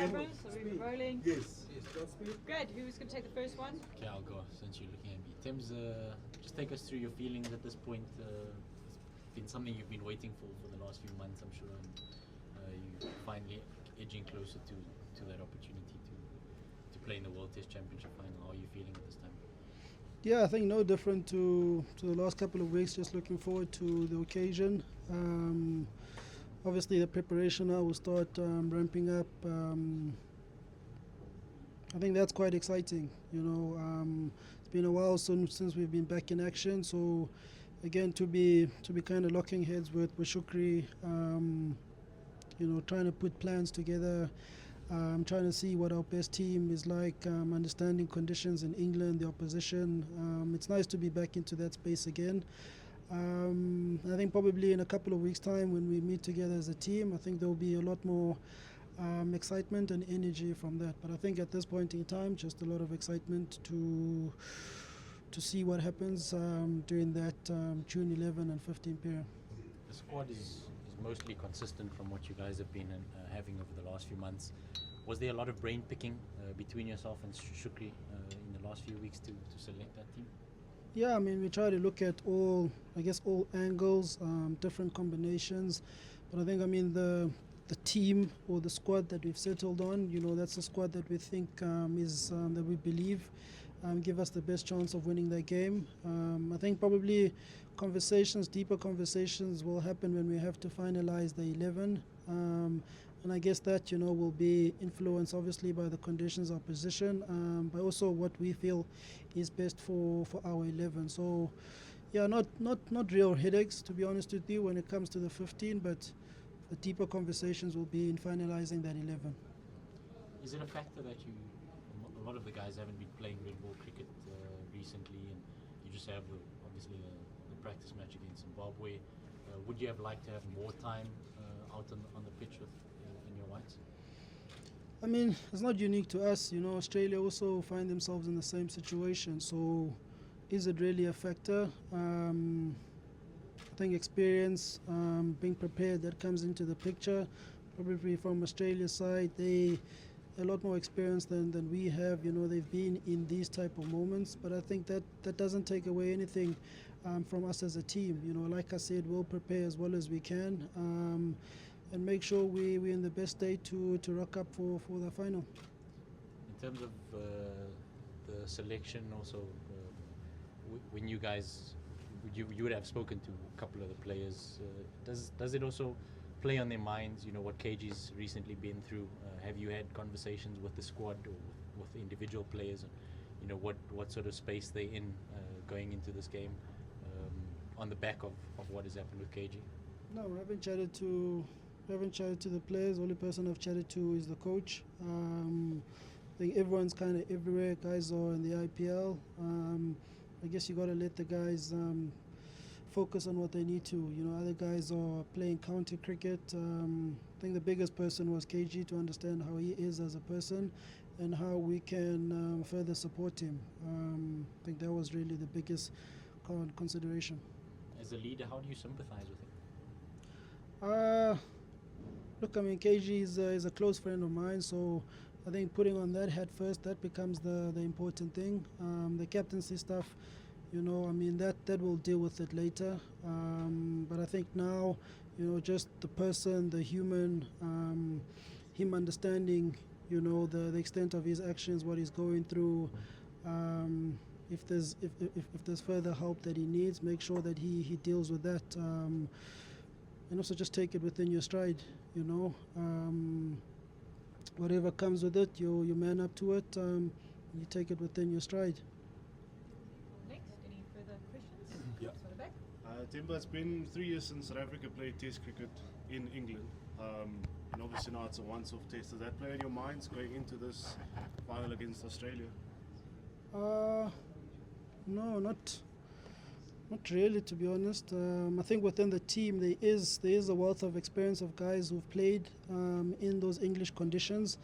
cameras, so we're rolling. Yes. Godspeed. Great, who's going to take the first one? Okay, I'll go since you're looking at me. Tim's, just take us through your feelings at this point. It's been something you've been waiting for the last few months, I'm sure, and you finally edging closer to that opportunity to play in the World Test Championship Final. How are you feeling at this time? Yeah, I think no different to the last couple of weeks. Just looking forward to the occasion. Obviously, the preparation now will start ramping up. I think that's quite exciting. It's been a while since we've been back in action. So, again, to be kind of locking heads with Shukri, trying to put plans together. Trying to see what our best team is like, understanding conditions in England, the opposition. It's nice to be back into that space again. I think probably in a couple of weeks' time when we meet together as a team, I think there will be a lot more excitement and energy from that. But I think at this point in time, just a lot of excitement to see what happens during that June 11 and 15 period. The squad is mostly consistent from what you guys have been having over the last few months. Was there a lot of brain picking between yourself and Shukri in the last few weeks to select that team? Yeah, I mean, we try to look at all angles, different combinations. But I think, the team or the squad that we've settled on, that's a squad that we think that we believe give us the best chance of winning that game. I think probably deeper conversations will happen when we have to finalize the 11. And I guess that, will be influenced obviously by the conditions, our position, but also what we feel is best for our 11. So, yeah, not real headaches, to be honest with you, when it comes to the 15, but the deeper conversations will be in finalizing that 11. Is it a factor that a lot of the guys haven't been playing red ball cricket recently, and you just have obviously the practice match against Zimbabwe? Would you have liked to have more time out on the pitch with in your whites? I mean, it's not unique to us. Australia also find themselves in the same situation. So, is it really a factor? I think experience, being prepared, that comes into the picture. Probably from Australia's side, they a lot more experience than we have. They've been in these type of moments, but I think that doesn't take away anything from us as a team. Like I said, we'll prepare as well as we can and make sure we're in the best state to rock up for the final. In terms of the selection, also, when you guys, you would have spoken to a couple of the players. Does it also play on their minds, what KG's recently been through? Have you had conversations with the squad or with the individual players, and what sort of space they're in going into this game on the back of what has happened with KG? No, we haven't chatted to the players. The only person I've chatted to is the coach. I think everyone's kind of everywhere. Guys are in the IPL. I guess you got to let the guys focus on what they need to. Other guys are playing county cricket. I think the biggest person was KG, to understand how he is as a person and how we can further support him. I think that was really the biggest consideration. As a leader, how do you sympathize with him? Look, I mean, KG is a close friend of mine, so I think putting on that hat first, that becomes the important thing. The captaincy stuff, that we'll deal with it later. But I think now, just the person, the human, him understanding, the extent of his actions, what he's going through. If there's further help that he needs, make sure that he deals with that. And also just take it within your stride, whatever comes with it, you man up to it, you take it within your stride. Next, any further questions? Yeah. Sort of back. Temba, it's been 3 years since South Africa played Test cricket in England, and obviously now it's a once-off test. Does that play in your minds going into this final against Australia? No, not really, to be honest. I think within the team there is a wealth of experience of guys who've played in those English conditions.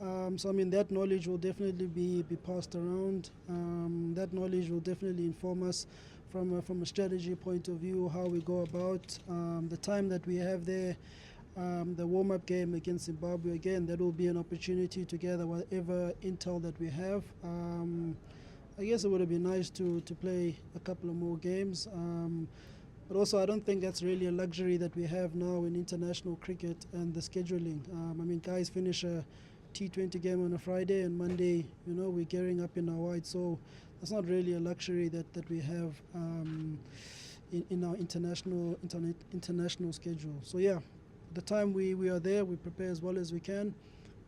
So I mean, that knowledge will definitely be passed around. That knowledge will definitely inform us from a strategy point of view, how we go about the time that we have there. the warm-up game against Zimbabwe. Again, that will be an opportunity to gather whatever intel that we have. I guess it would have been nice to play a couple of more games. But also, I don't think that's really a luxury that we have now in international cricket and the scheduling. I mean, guys finish a T20 game on a Friday, and Monday, we're gearing up in our white. So that's not really a luxury that we have in our international schedule. So yeah, the time we are there, we prepare as well as we can.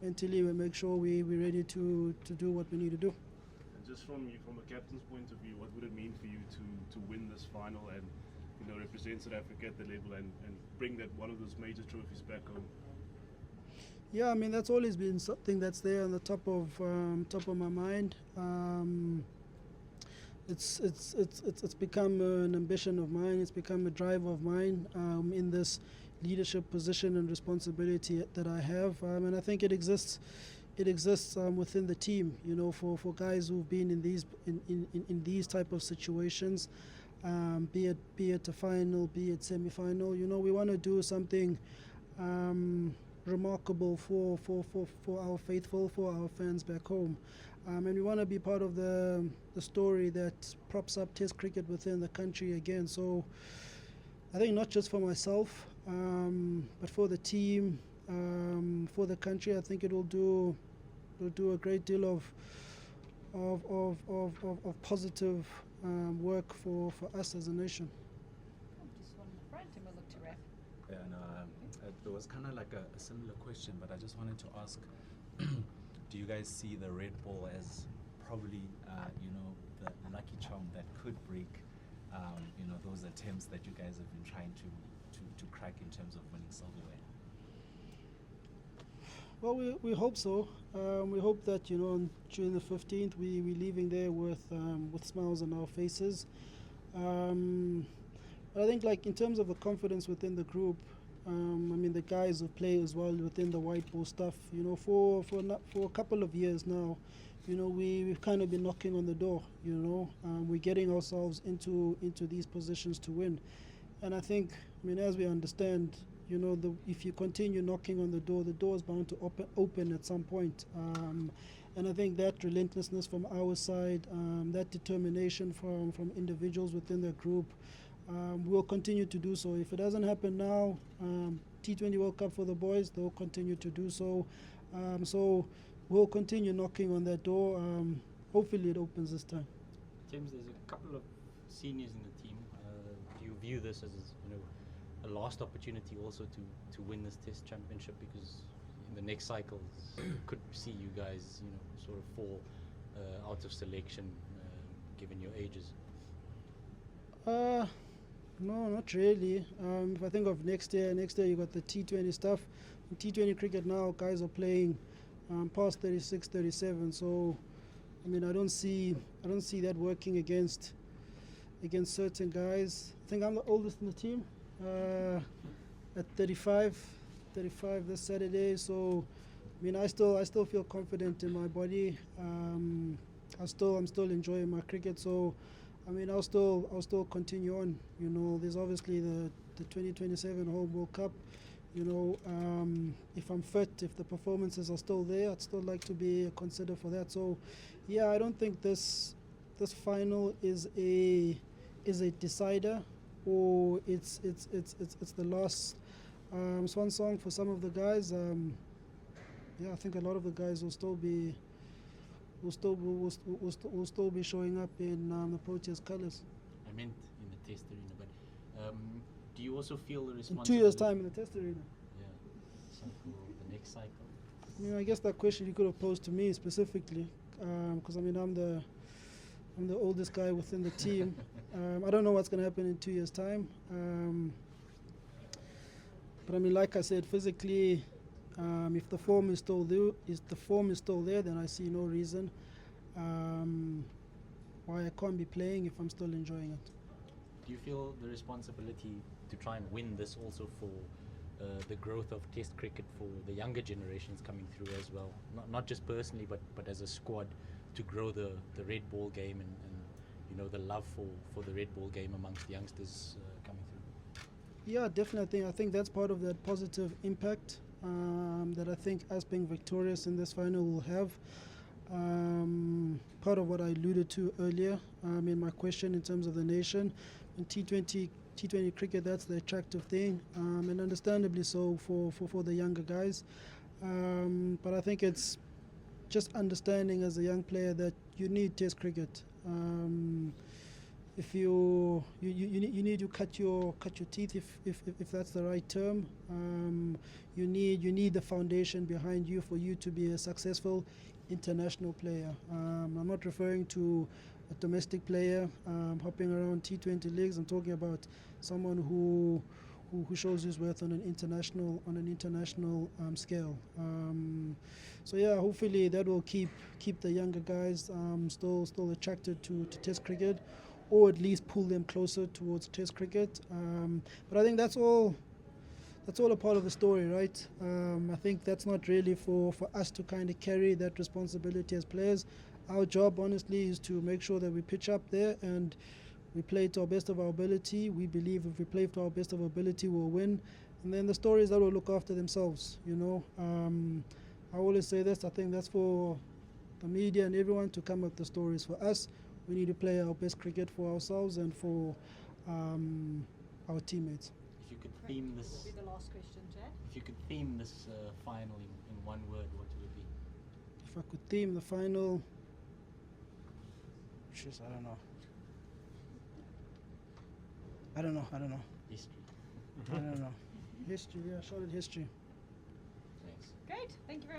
Mentally, we make sure we're ready to do what we need to do. And just from a captain's point of view, what would it mean for you to win this final and represent South Africa at the level and bring that one of those major trophies back home? Yeah, I mean, that's always been something that's there on the top of my mind. It's become an ambition of mine. It's become a drive of mine in this leadership position and responsibility that I have. And I think it exists within the team. For guys who've been in these type of situations, be it a final, be it semi-final. We want to do something remarkable for our faithful, for our fans back home. And we want to be part of the story that props up Test cricket within the country again. So I think not just for myself, but for the team, for the country, I think it will do a great deal of positive work for us as a nation. Just one in the front, and we'll look to wrap. Yeah, no, it was kind of like a similar question, but I just wanted to ask, do you guys see the red ball as probably, the lucky charm that could break, those attempts that you guys have been trying to crack in terms of winning silverware? Well, we hope so. We hope that during the 15th we're leaving there with smiles on our faces. But I think, like, in terms of the confidence within the group, I mean, the guys who play as well within the white ball stuff. For a couple of years now, we've kind of been knocking on the door. We're getting ourselves into these positions to win, and I think, as we understand, if you continue knocking on the door is bound to open at some point. And I think that relentlessness from our side, that determination from individuals within the group, will continue to do so. If it doesn't happen now, T20 World Cup for the boys, they'll continue to do so. So we'll continue knocking on that door. Hopefully it opens this time. James, there's a couple of seniors in the team. Do you view this as a last opportunity also to win this Test championship, because in the next cycle could see you guys sort of fall out of selection given your ages? No, not really. If I think of next year you got the T20 stuff. In T20 cricket now, guys are playing past 36, 37. So I don't see that working against certain guys. I think I'm the oldest in the team. At 35 this Saturday, so I still feel confident in my body. I'm still enjoying my cricket, so I'll still continue on. There's obviously the 2027 Home World Cup. If I'm fit, if the performances are still there, I'd still like to be considered for that. So yeah, I don't think this final is a decider, or it's the last swan song for some of the guys. I think a lot of the guys will still be showing up in the Proteas colours. I meant in the Test arena, but do you also feel the In responsibility? 2 years' time in the Test arena. Yeah, so for the next cycle. I guess that question you could have posed to me specifically, because I'm the oldest guy within the team. I don't know what's going to happen in 2 years' time. But like I said, physically, if the form is still there, then I see no reason why I can't be playing if I'm still enjoying it. Do you feel the responsibility to try and win this also for the growth of Test cricket for the younger generations coming through as well? Not just personally, but as a squad, to grow the red ball game and the love for the red ball game amongst the youngsters coming through? Yeah, definitely. I think that's part of that positive impact that I think us being victorious in this final will have. Part of what I alluded to earlier in my question in terms of the nation. In T20 cricket, that's the attractive thing, and understandably so for the younger guys. But I think it's just understanding as a young player that you need Test cricket. If you need to cut your teeth, if that's the right term. You need the foundation behind you for you to be a successful international player. I'm not referring to a domestic player hopping around T20 leagues. I'm talking about someone who shows his worth on an international scale. So yeah, hopefully that will keep the younger guys still attracted to Test cricket, or at least pull them closer towards Test cricket. But I think that's all a part of the story, right? I think that's not really for us to kind of carry that responsibility as players. Our job, honestly, is to make sure that we pitch up there and we play to our best of our ability. We believe if we play to our best of our ability, we'll win. And then the stories that will look after themselves, you know. I always say this, I think that's for the media and everyone to come up with the stories. For us, we need to play our best cricket for ourselves and for our teammates. If you could theme this, This will be the last question, Chad. if you could theme this final in one word, what would it be? If I could theme the final, jeez, I don't know. History. I don't know. History, yeah, solid history. Thanks. Great. Thank you very much.